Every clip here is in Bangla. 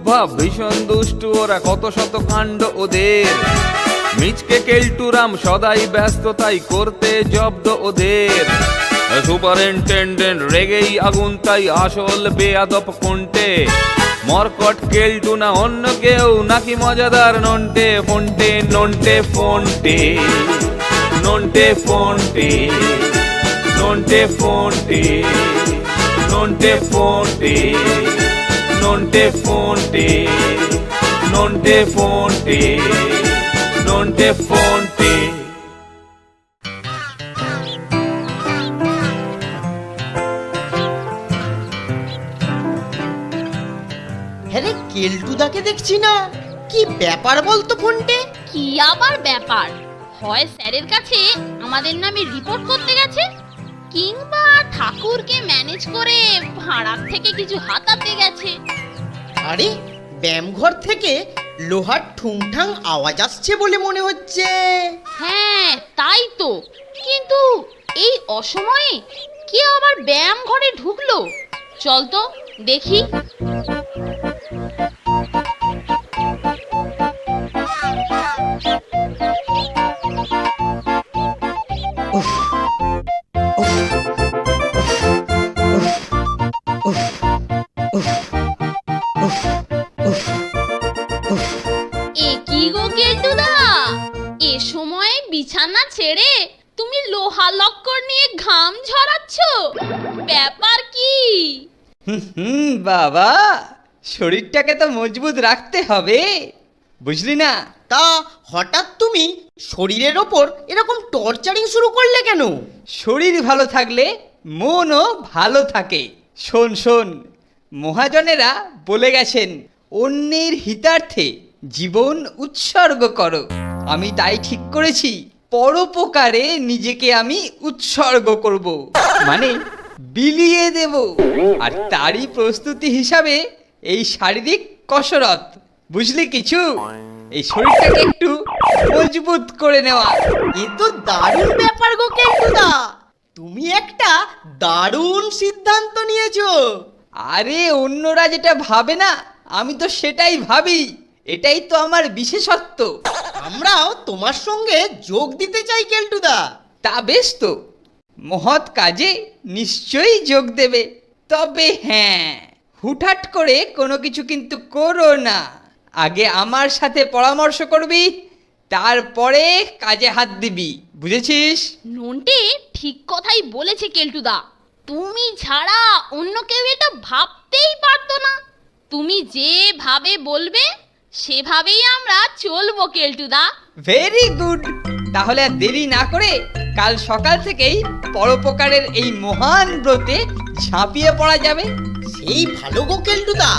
ভাব ভীষণ দুষ্টু ওরা, কত শত কাণ্ড ওদের। মিচকে কেলটুরাম সদাই ব্যস্ত, তাই করতে জব্দ ওদের। সুপারিনটেন্ডেন্ট রেগেই আগুন, তাই আসল বেয়াদব কোনটে। মরকট কেলটু না অন্য কেউ, নাকি মজাদার নন্টে ফোনটে? নন্টে ফোনটে, নন্টে ফোনটে, নন্টে ফোনটে, নন্টে ফোনটে, নন্টে ফোনটে, নন্টে ফোনটে, নন্টে ফোনটে। আরে কেলটুদাকে দেখছি না, কি ব্যাপার বলতো ফোনটে? কি আবার ব্যাপার? হয় স্যারের কাছে আমাদের নামে রিপোর্ট করতে গেছে, কিংবা ঠাকুরকে ম্যানেজ করে ভাড়ার থেকে কিছু হাতাতে গেছে। আরে ব্যায়ামঘর থেকে লোহার ঠুংঠাং আওয়াজ আসছে বলে মনে হচ্ছে। হ্যাঁ তাই তো, কিন্তু এই অসময়ে কে আবার ব্যায়াম ঘরে ঢুকলো? চল তো দেখি। উফ, উফ, উফ, উফ, উফ, উফ, উফ, উফ। এ কি গো কেলটুদা, এ সময়ে বিছানা ছেড়ে তুমি লোহা লক্কর নিয়ে ঘাম ঝরাচ্ছ, ব্যাপার কি? বাবা, শরীরটাকে তো মজবুত রাখতে হবে, বুঝলি না? তা হঠাৎ তুমি শরীরের ওপর এরকম টর্চারিং শুরু করলে কেন? শরীর ভালো থাকলে মনও ভালো থাকে। শোন শোন, মহাজনেরা বলে গেছেন অন্যের হিতার্থে জীবন উৎসর্গ করো। আমি তাই ঠিক করেছি, পরোপকারে নিজেকে আমি উৎসর্গ করব, মানে বিলিয়ে দেব। আর তারই প্রস্তুতি হিসাবে এই শারীরিক কসরত, বুঝলি কিছু? এই শরীরটাকে একটু মজবুত করে নেওয়া। এ তো দারুণ ব্যাপার গো কেলটুদা, তুমি একটা দারুণ সিদ্ধান্ত নিয়েছো। আরে অন্যরা যেটা ভাবে না, আমি তো সেটাই ভাবি। এটাই তো আমার বিশেষত্ব। আমরাও তোমার সঙ্গে যোগ দিতে চাই কেলটুদা। তা বেশ তো, মহৎ কাজে নিশ্চয়ই যোগ দেবে। তবে হ্যাঁ, হুটহাট করে কোনো কিছু কিন্তু করো না। আগে আমার সাথে পরামর্শ করবি, তারপরে কাজে হাত দিবি, বুঝেছিস? নন্টে ঠিক কথাই বলেছে কেলটুদা, তুমি ছাড়া অন্য কেউ এটা ভাবতেই পারতো না। তুমি যেভাবে বলবে সেভাবেই আমরা চলবো কেলটুদা। Very good. তাহলে আর দেরি না করে কাল সকাল থেকেই পরোপকারের এই মহান ব্রতে ঝাঁপিয়ে পড়া যাবে। সেই ভালো গো কেলটুদা,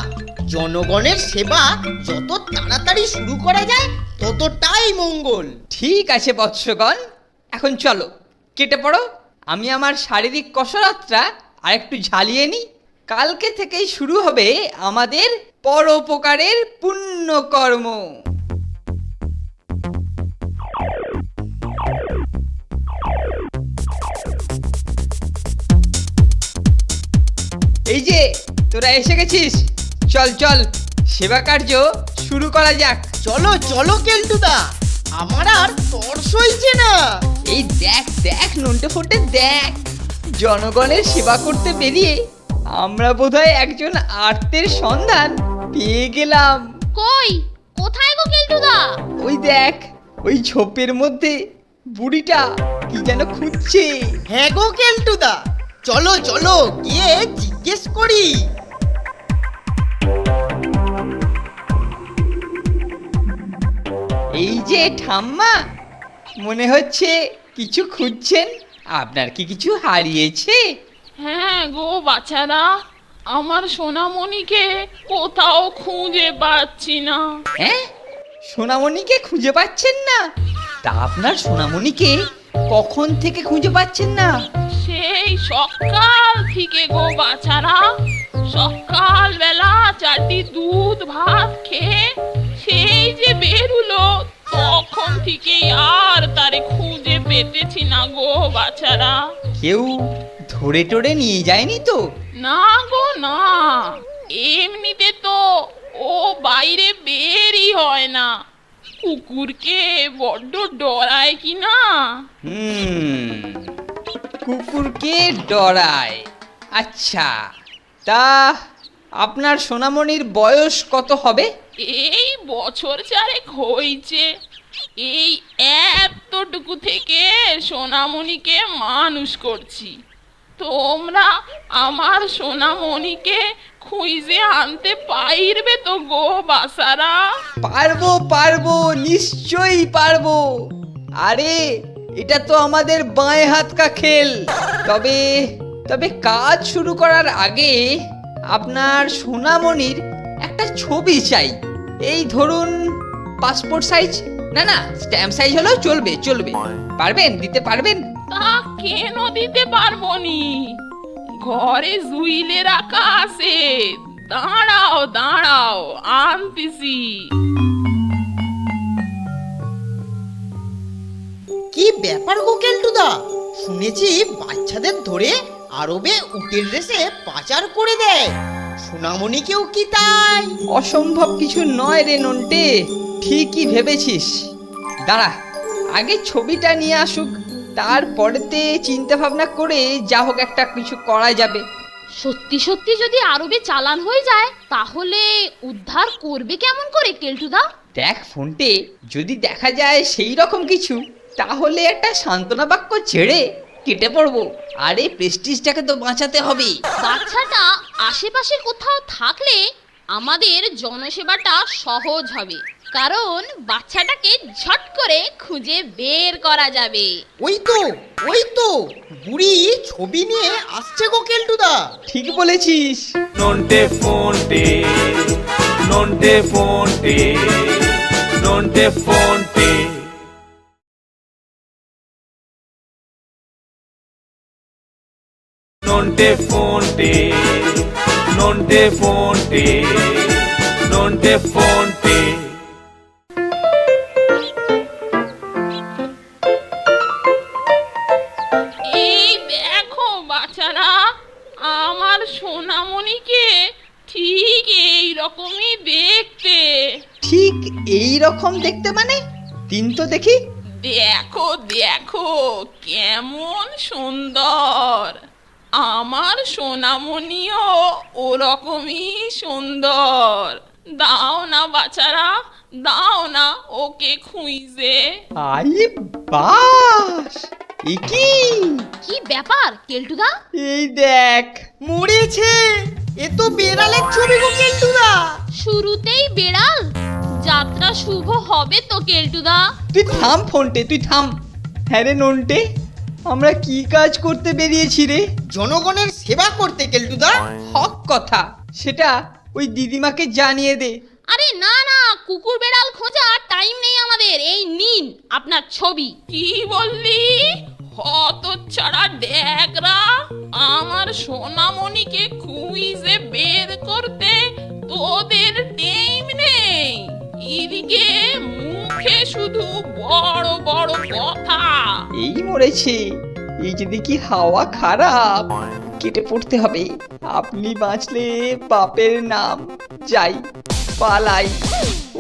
জনগণের সেবা যত তাড়াতাড়ি শুরু করা যায় ততটাই মঙ্গল। ঠিক আছে বৎসগণ, এখন চলো কেটে পড়ো। আমি আমার শারীরিক কসরতটা আরেকটু ঝালিয়ে নিই। কালকে থেকেই শুরু হবে আমাদের পরোপকারের পুণ্যকর্ম। এই যে তোরা এসে গেছিস, চল চল সেবা কার্য শুরু করা যাক। চলো চলো কেলটুদা, আমার আর তর সইছে না। এই দেখ দেখ নন্টে ফোটে দেখ, জনগণের সেবা করতে বেরিয়ে আমরা বোধহয় একজন আর্তের সন্ধান পেয়ে গেলাম। কই, কোথায় গো কেলটুদা? ওই দেখ, ওই ঝোপের মধ্যে বুড়িটা কি যেন খুঁজছে। হ্যাঁ গো কেলটুদা, চলো চলো গিয়ে জিজ্ঞেস করি। এই যে ঠাম্মা, মনে হচ্ছে কিছু খুঁজছেন। আপনার কি কিছু হারিয়েছে? হ্যাঁ গো বাচ্চারা, আমার সোনামণিকে কোথাও খুঁজে পাচ্ছি না। হ্যাঁ, সোনামণিকে খুঁজে পাচ্ছেন না? তা আপনার সোনামণিকে কখন থেকে খুঁজে পাচ্ছেন না? সেই সকাল থেকে গো বাচ্চারা, সকাল বেলা চারটি দুধ ভাত খেয়ে সেই যে বেরুলো, তখন থেকে আর তারে খুঁজে পেতেছি না গো বাচ্চারা। কেউ ধরে টরে নিয়ে যায়নি তো? না গো না, এমনিতে তো ও বাইরে বেরই হয় না। কুকুরকে বড্ড ডরায় কি না? কুকুরকে ডরায়। আচ্ছা, তা আপনার সোনামণির বয়স কত হবে? এই বছর চারেক হয়েছে। এই এতটুকু থেকে সোনামণিকে মানুষ করছি। তোমরা আমার সোনামণিকে খুঁজে আনতে পারবে তো গো বাসারা? পারবো পারবো, নিশ্চয়ই পারবো। আরে এটা তো আমাদের বাঁয়ে হাত কা খেল। তবে তবে কাজ শুরু করার আগে আপনার সোনামণির একটা ছবি চাই। এই ধরুন পাসপোর্ট সাইজ, না না স্ট্যাম্প সাইজ হলেও চলবে চলবে। পারবেন, দিতে পারবেন? তা কেন দিতে পারবো নি? ঘরে জুইলে রাখা আছে। দাঁড়াও দাঁড়াও, আনতেছি। কি ব্যাপার গো কেলটুদা, শুনেছি বাচ্চাদের ধরে আরবে উটের রেসে পাচার করে দেয়। সোনামণিকেও কি তাই? অসম্ভব কিছু নয় রে নন্টে, ঠিকই ভেবেছিস। দাঁড়া, আগে ছবিটা নিয়ে আসুক, তারপরেতে চিন্তা ভাবনা করে যা হোক একটা কিছু করা যাবে। সত্যি সত্যি যদি আরবে চালান হয়ে যায় তাহলে উদ্ধার করবে কেমন করে কেলটুদা? দেখ ফোনটে, যদি দেখা যায় সেই রকম কিছু, তাহলে একটা সান্ত্বনা বাক্য ছেড়ে কেটে পড়বো। আরে প্রেস্টিজটাকে তো বাঁচাতে হবে। বাচ্চাটা আশেপাশে কোথাও থাকলে আমাদের জনসেবাটা সহজ হবে, কারণ বাচ্চাটাকে ঝট করে খুঁজে বের করা যাবে। ওই তো বুড়ি ছবি নিয়ে আসছে গো কেলটুদা। ঠিক বলেছিস। Nonte ফোনটে, Nonte ফোনটে, Nonte ফোনটে। Nonte fonte, nonte fonte, nonte fonte. এই দেখো বাচ্চারা, আমার সোনামণিকে ঠিক এই রকমই দেখতে। ঠিক এই রকম দেখতে মানে? দিন তো দেখি। দেখো দেখো কেমন সুন্দর। আমার সোনামণিও ওরকমই সুন্দর। দাও না বাচ্চারা, দাও না ওকে খুঁজে। আরে বাস, এ কি? কি ব্যাপার কেলটুদা? এই দেখ। মরেছে, এ তো বেড়ালের ছবি গো কেলটুদা। শুরুতেই বেড়াল? যাত্রা শুভ হবে তো কেলটুদা। তুই থাম ফোনটে, তুই থাম। হ্যাঁ রে নন্টে, আমরা কি কাজ করতে বেরিয়েছি রে? জনগণের সেবা করতে কেলটুদা। হক কথা, সেটা ওই দিদিমাকে জানিয়ে দে। আরে না না, কুকুর বেড়াল খোঁজার টাইম নেই আমাদের। এই নিন আপনার ছবি। কি বললি? হতচ্ছাড়া ড্যাগরা, আমার সোনামণিকে খুঁজে বের করতে তোদের টাইম নেই। এদিকে মুখে শুধু বড় বড় কথা। এই মরেছে, এই যে দেখি হাওয়া খারাপ, কেটে পড়তে হবে। আপনি বাঁচলে বাপের নাম। যাই, পালাই।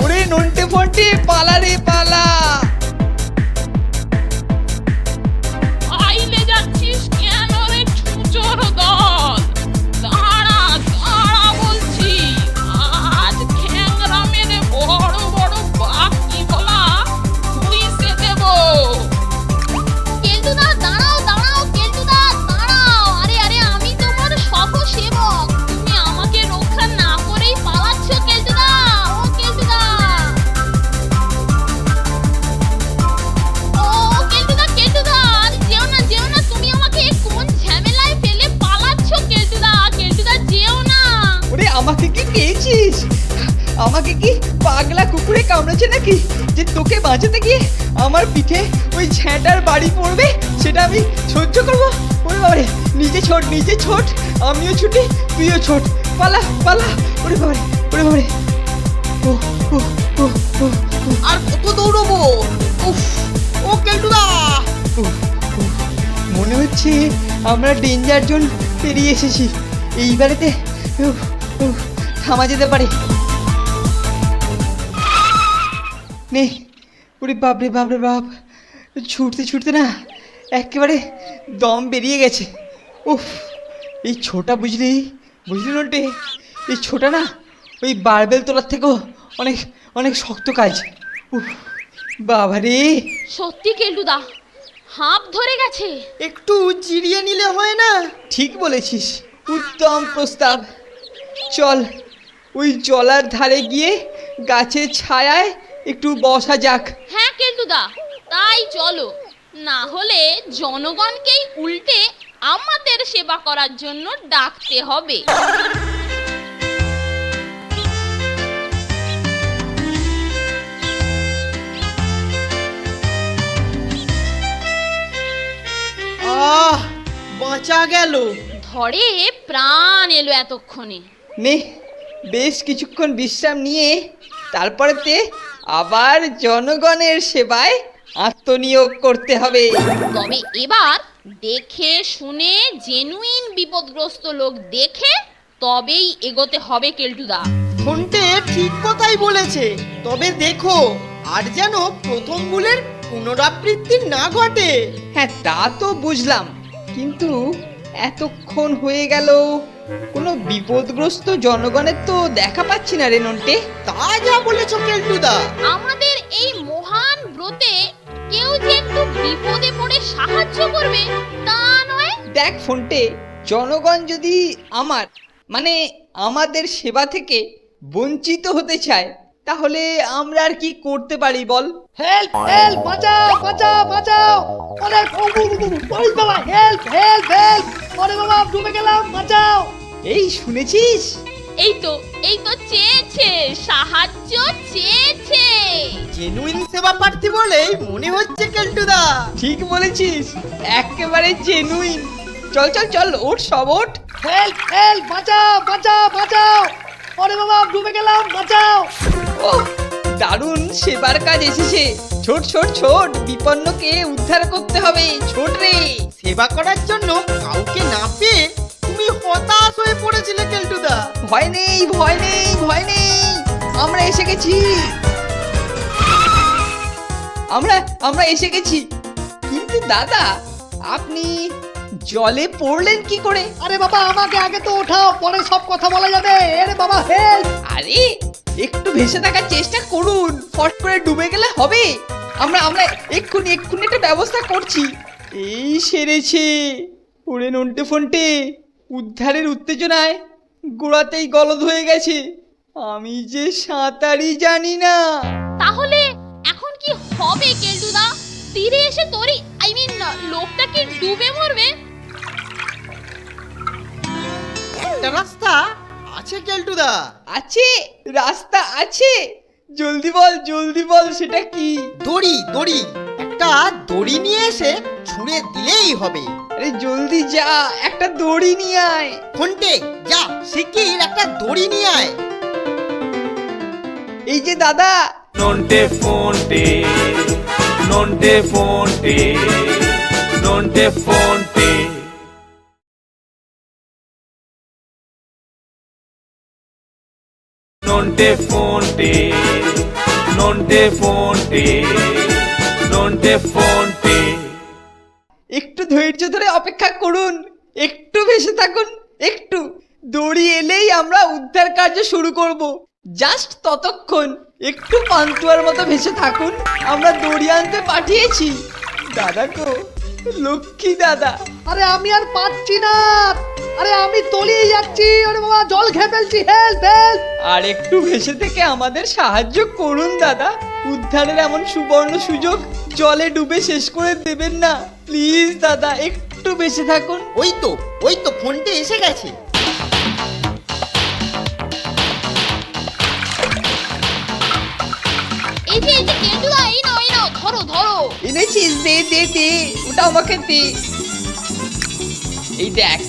ওরে নন্টে ফন্টে, পালা রে পালা। আইলে যাচ্ছিস কেন রে ছুচোর দল? দাঁড়া দাঁড়া বলছি, আজ ঠ্যাংরা মেরে বড় বড় বাকি বলা খুঁজে দেব। কেলটুদা দাঁড়াও দাঁড়াও, কেলটুদা দাঁড়াও। আরে আরে, আমি তোমার সব সেবক, তুমি আমাকে রক্ষা না করেই পালাচ্ছ কেলটুদা। ও কেলটুদা, ও কেলটুদা, কেলটুদা আর যেও না যেও না। তুমি আমাকে কোন ঝামেলায় ফেলে পালাচ্ছ কেলটুদা? কেলটুদা যেও না। ওরে আমাকে কি পেয়েছিস? আমাকে কি পাগলা কুকুরে কামড়েছে নাকি, যে তোকে বাঁচাতে গিয়ে আমার পিঠে ওই ঝ্যাঁটার বাড়ি পড়বে সেটা আমি সহ্য করবো? ওরে বাবারে, নিজে ছোট নিজে ছোট, আমিও ছুটি তুইও ছোট। পালা পালা। ওরে বাবারে, ওরে বাবারে। ও ও ও ও ও। আর কত দৌড়বো? উফ, ও কেলটুদা। উফ, উফ, মনে হচ্ছে আমরা ডেঞ্জার জোন পেরিয়ে এসেছি। এইবারেতে উফ, উফ, থামা যেতে পারে। নে। ওরে বাপরে বাপরে বাপ, ছুটতে ছুটতে না একেবারে দম বেরিয়ে গেছে। উফ, এই ছোটা বুঝলি বুঝলি নন্টে, এই ছোটা না ওই বারবেল তোলার থেকেও অনেক অনেক শক্ত কাজ। উফ বাবা রে। সত্যি কেলটুদা, হাঁপ ধরে গেছে। একটু জিরিয়ে নিলে হয় না? ঠিক বলেছিস, উত্তম প্রস্তাব। চল ওই জলার ধারে গিয়ে গাছের ছায়ায় একটু বসা যাক। হ্যাঁ কেলটুদা, তাই চলো। না হলে জনগণকেই উল্টে আমাদের সেবা করার জন্য ডাকতে হবে। আহ, বাঁচা গেল। ধরে প্রাণ এলো এতক্ষণে। নে, বেশ কিছুক্ষণ বিশ্রাম নিয়ে তারপরেতে আবার জনগণের সেবায় আত্মনিয়োগ করতে হবে। তবে এবার দেখে শুনে জেনুইন বিপদগ্রস্ত লোক দেখে তবেই এগোতে হবে কেলটুদা। ফোনটে ঠিক কথাই বলেছে। তবে দেখো, আর যেন প্রথম ভুলের পুনরাবৃত্তি না ঘটে। হ্যাঁ, তা তো বুঝলাম, কিন্তু এতক্ষণ হয়ে গেল কোনো বিপদগ্রস্ত জনগণের তো দেখা পাচ্ছি না রে নন্টে। তা যা বলেছ কেলটুদা। আমাদের এই মহান ব্রতে কেউ যে একটু বিপদে পড়ে সাহায্য করবে তা নয়। দেখ ফোনটে, জনগণ যদি মানে আমাদের সেবা থেকে বঞ্চিত হতে চায়, তাহলে আমরা আর কি করতে পারি বল? হেল্প হেল্প, বাঁচাও বাঁচাও বাঁচাও! আরে ওই বাবা, হেল্প হেল্প হেল্প! আরে বাবা, ডুবে গেলাম, বাঁচাও! এই শুনেছিস? এই তো চেয়েছে, সাহায্য চেয়েছে। জেনুইন সেবা প্রার্থী বলেই মনে হচ্ছে কেলটুদা। ঠিক বলেছিস, একেবারে জেনুইন। চল চল চল, ওঠ সব ওঠ। হেল্প হেল্প, বাঁচাও বাঁচাও বাঁচাও! আরে বাবা, ডুবে গেলাম, বাঁচাও! ও, দারুণ সেবার কাজ এসেছে। ছোট ছোট ছোট, বিপন্নকে উদ্ধার করতে হবে, ছোট রে। সেবা করার জন্য কাউকে না পেয়ে তুমি হতাশ হয়ে পড়েছিলে কেলটুদা। ভয় নেই ভয় নেই ভয় নেই, আমরা এসে গেছি। আমরা এসে গেছি। কিন্তু দাদা, আপনি জলে পড়লেন কি করে? আরে বাবা, আমাকে আগে তো ওঠাও, পরে সব কথা বলা যাবে। আরে বাবা, হেল্প! আরে একটু ভেসে থাকার চেষ্টা করুন, ফট করে ডুবে গেলে হবে। আমরা এক্ষুনি একটা ব্যবস্থা করছি। এই সেরেছে। ওরে নন্টে ফন্টে, উদ্ধারের উত্তেজনায় গোড়াতেই গলদ হয়ে গেছে। আমি যে সাঁতারই জানি না। তাহলে এখন কি হবে কেলটুদা? তীরে এসে লোকটা কি ডুবে মরবে? একটা রাস্তা আছে কেলটুদা। আছে, রাস্তা আছে। জলদি বল সেটা কি? দড়ি দড়ি, একটা দড়ি নিয়ে এসে ছুঁড়ে দিলেই হবে। আরে জলদি যা, একটা দড়ি নিয়ে আয়। ফোনটে যা, শিগগির একটা দড়ি নিয়ে আয়। এই যে দাদা। নন্টে ফোনটে, নন্টে ফোনটে, নন্টে ফোনটে। নন্টে ফোনটে, নন্টে ফোনটে, নন্টে ফোনটে। একটু ধৈর্য ধরে অপেক্ষা করুন, একটু ভেসে থাকুন, একটু। দড়ি এলেই আমরা উদ্ধার কার্য শুরু করব। জাস্ট ততক্ষণ একটু পান্তুয়ার মতো ভেসে থাকুন, আমরা দড়ি আনতে পাঠিয়েছি। দাদা গো, লক্ষ্মী দাদা। আরে আমি আর পাচ্ছি না, আরে আমি তলিয়ে যাচ্ছি। আরে বাবা, জল খেয়ে ফেলছি, হেল্প হেল্প! আর একটু ভেসে থেকে আমাদের সাহায্য করুন দাদা। উদ্ধারের এমন সুবর্ণ সুযোগ জলে ডুবে শেষ করে দেবেন না, প্লিজ দাদা, একটু ভেসে থাকুন। ওই তো ফোনটে এসে গেছে। এই যে কেলটুদা, এই নাও ধরো। এনেছিস? দে দে দে, ওটা আমাকে দে। এই দেখ,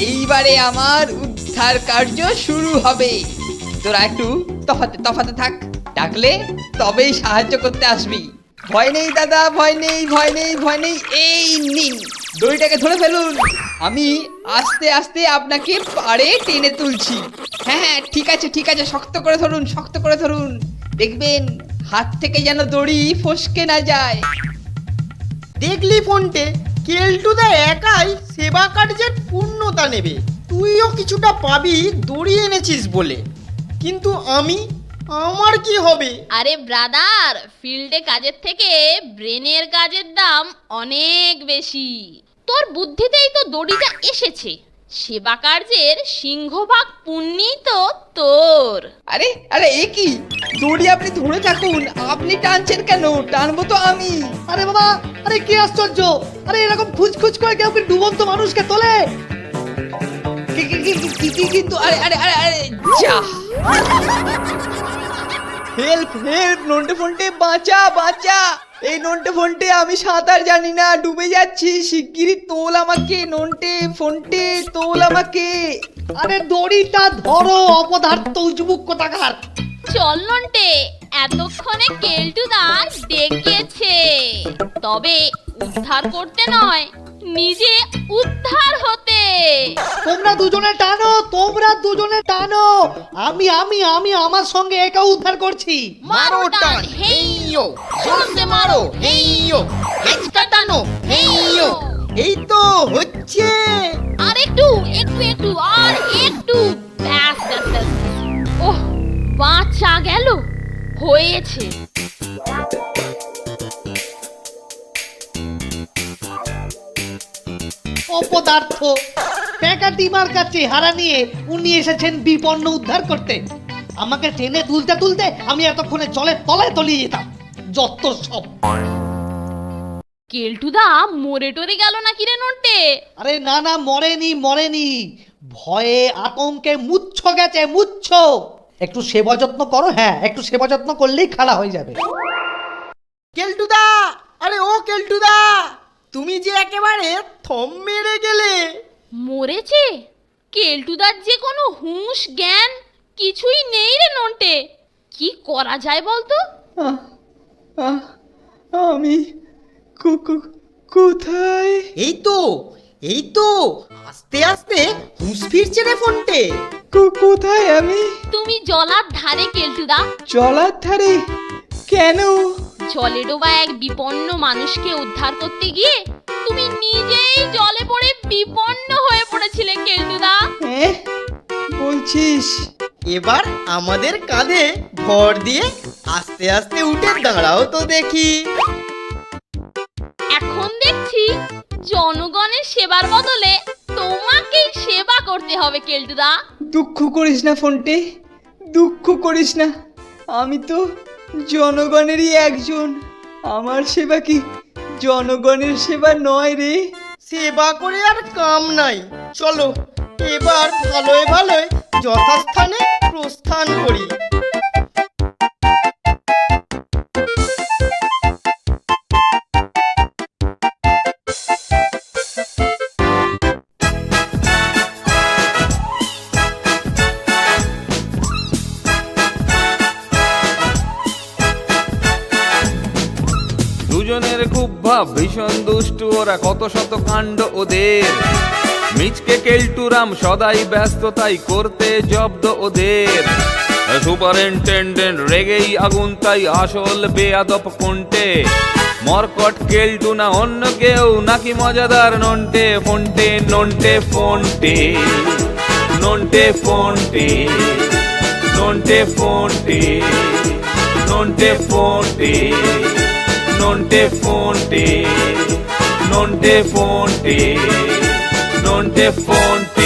এইবারে আমার উদ্ধার কার্য শুরু হবে। তোরা একটু তফাতে থাক, ডাকলে তবেই সাহায্য করতে আসবি। ভয় নেই দাদা, ভয় নেই ভয় নেই ভয় নেই। এই নিন, দড়িটাকে ধরে ফেলুন। আমি আস্তে আস্তে আপনাকে পাড়ে টেনে তুলছি। হ্যাঁ ঠিক আছে, শক্ত করে ধরুন, দেখবেন হাত থেকে যেন দড়ি ফসকে না যায়। দেখলি ফোনটে, কেলটুদা একাই সেবা কার্যের পূর্ণতা নেবে। তুইও কিছুটা পাবি দড়ি এনেছিস বলে, কিন্তু আমার কি হবে? আরে ব্রাদার, ফিল্ডে কাজের থেকে ব্রেনের কাজের দাম অনেক বেশি। তোর বুদ্ধিতেই তো দড়িটা এসেছে, সেবা কার্যের সিংহভাগ পুণ্যই তো তোর। আরে আরে এ কি, দড়ি আপনি ধরে থাকুন, আপনি টানছেন কেন? টানবো তো আমি। আরে বাবা, আরে কি আশ্চর্য! আরে এরকম খুঁজ করে কেউ কি ডুবন্ত মানুষকে তোলে? কিন্তু আরে আরে আরে আরে যা, হেল্প হেল্প, নন্টে ফন্টে বাঁচা বাঁচা। এই নন্টে ফন্টে, আমি সাঁতার জানি না, ডুবে যাচ্ছি, শিগগিরই তোল আমাকে। নন্টে ফন্টে তোল আমাকে। আরে দড়িটা ধরো, অপদার্থ উজবুক কোথাকার! চল নন্টে, এতক্ষণে কেলটুদা ডেকেছে। তবে উদ্ধার করতে নয়, নিজে উদ্ধার হতে। তোমরা দুজনে টানো। আমি আমার সঙ্গে একা উদ্ধার করছি। মারো টান, হেইয়ো! জোরসে মারো, হেইয়ো! হেঁচকা টানো, হেইয়ো! এই তো হচ্ছে। আর একটু আর একটু, ব্যাস ব্যাস ব্যাস। ওহ, বাঁচা গেল, হয়েছে। অপদার্থ প্যাকা টিমার কাছে হারা নিয়ে উনি এসেছেন বিপন্ন উদ্ধার করতে। আমাকে টেনে তুলতে আমি এতক্ষণে জলের তলায় তলিয়ে যেতাম। যত সব! কেলটুদা মরে টরে গেল না কিরে নন্টে? আরে না, মরেনি। ভয়ে আতঙ্কে মুচ্ছ গেছে। একটু সেবা যত্ন করো। হ্যাঁ, একটু সেবা যত্ন করলেই খাড়া হয়ে যাবে। কেলটুদা, আরে ও কেলটুদা, তুমি যে একেবারে থম মেরে গেলে। মরেছে? কেলটুদার যে কোনো হুঁশ জ্ঞান কিছুই নেই রে নন্টে। কি করা যায় বলতো? আমি কোথায়? এই তো আস্তে আস্তে হুঁশ ফিরছে রে ফোনটে। কোথায় আমি? তুমি জলার ধারে কেলটুদা। জলার ধারে? কেন? জলে ডোবা এক বিপন্ন মানুষকে উদ্ধার করতে গিয়ে তুমি নিজেই জলে পড়ে বিপন্ন হয়ে পড়েছিলে কেলটুদা। বলছিস? এবার আমাদের কাঁধে ভর দিয়ে আস্তে আস্তে উঠে দাঁড়াও তো দেখি। এখন দেখছি জনগণের সেবার বদলে তোমাকেই সেবা করতে হবে কেলটুদা। দুঃখ করিস না ফোনটে, দুঃখ করিস না। আমি তো জনগণেরই একজন। আমার সেবা কি জনগণের সেবা নয় রে? সেবা করে আর কাম নাই। চলো এবার ভালোয় যথাস্থানে প্রস্থান করি। দুজনের খুব ভাব, ভীষণ দুষ্টু ওরা, কত শত কাণ্ড ওদের। মিচকে কেলটুরাম সদাই ব্যস্ত, তাই করতে জব্দ ওদের। সুপারিনটেন্ডেন্ট রেগেই আগুন, তাই আসল বেয়াদব কোনটে। মরকট কেলটু না অন্য কেউ, নাকি মজাদার নন্টে ফন্টে? নন্টে ফন্টে, নন্টে ফন্টে, নন্টে ফন্টে, নন্টে ফন্টে, নন্টে ফন্টে, নন্টে ফন্টে, নন্টে ফন্টে।